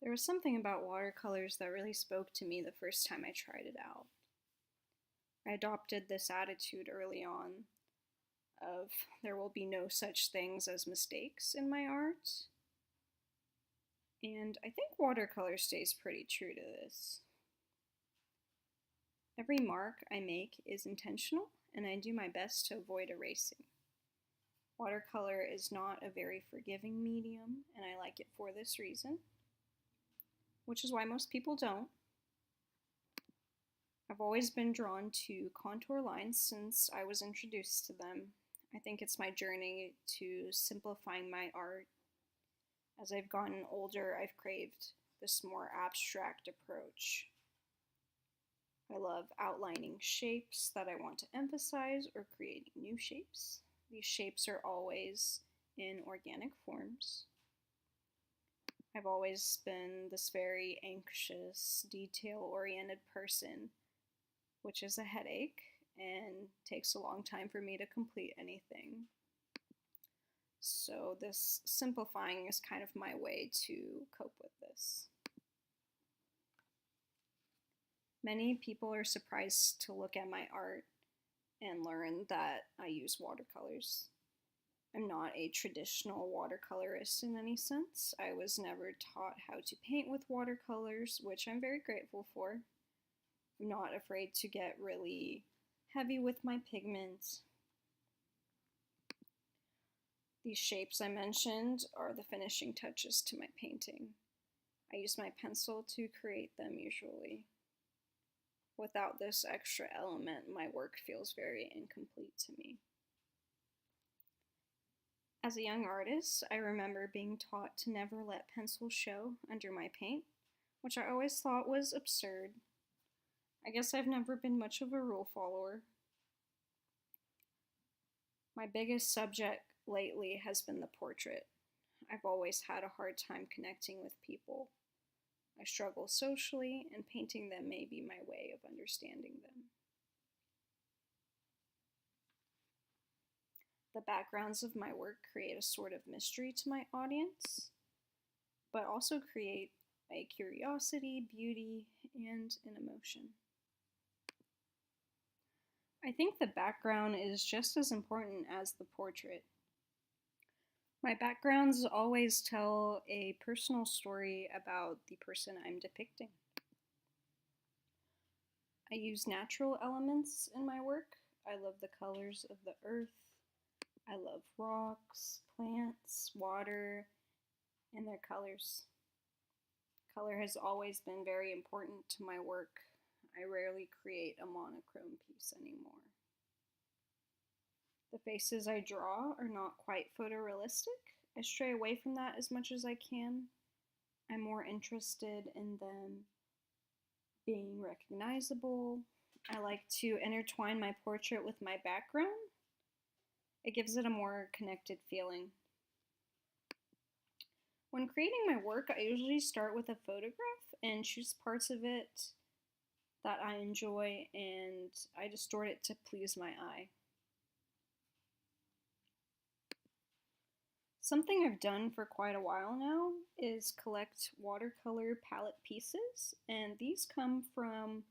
There was something about watercolors that really spoke to me the first time I tried it out. I adopted this attitude early on of there will be no such things as mistakes in my art. And I think watercolor stays pretty true to this. Every mark I make is intentional, and I do my best to avoid erasing. Watercolor is not a very forgiving medium, and I like it for this reason, which is why most people don't. I've always been drawn to contour lines since I was introduced to them. I think it's my journey to simplifying my art. As I've gotten older, I've craved this more abstract approach. I love outlining shapes that I want to emphasize or creating new shapes. These shapes are always in organic forms. I've always been this very anxious, detail-oriented person, which is a headache and takes a long time for me to complete anything. So this simplifying is kind of my way to cope with this. Many people are surprised to look at my art and learn that I use watercolors. I'm not a traditional watercolorist in any sense. I was never taught how to paint with watercolors, which I'm very grateful for. I'm not afraid to get really heavy with my pigments. These shapes I mentioned are the finishing touches to my painting. I use my pencil to create them usually. Without this extra element, my work feels very incomplete to me. As a young artist, I remember being taught to never let pencil show under my paint, which I always thought was absurd. I guess I've never been much of a rule follower. My biggest subject lately has been the portrait. I've always had a hard time connecting with people. I struggle socially, and painting them may be my way of understanding them. The backgrounds of my work create a sort of mystery to my audience, but also create a curiosity, beauty, and an emotion. I think the background is just as important as the portrait. My backgrounds always tell a personal story about the person I'm depicting. I use natural elements in my work. I love the colors of the earth. I love rocks, plants, water, and their colors. Color has always been very important to my work. I rarely create a monochrome piece anymore. The faces I draw are not quite photorealistic. I stray away from that as much as I can. I'm more interested in them being recognizable. I like to intertwine my portrait with my background. It gives it a more connected feeling. When creating my work, I usually start with a photograph and choose parts of it that I enjoy, and I distort it to please my eye. Something I've done for quite a while now is collect watercolor palette pieces, and these come from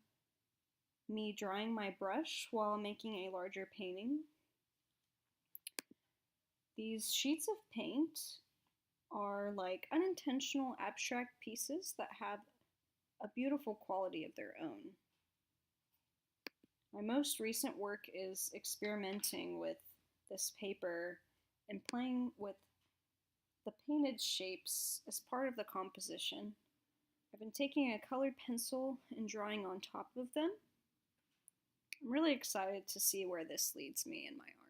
me drying my brush while making a larger painting. These sheets of paint are like unintentional abstract pieces that have a beautiful quality of their own. My most recent work is experimenting with this paper and playing with the painted shapes as part of the composition. I've been taking a colored pencil and drawing on top of them. I'm really excited to see where this leads me in my art.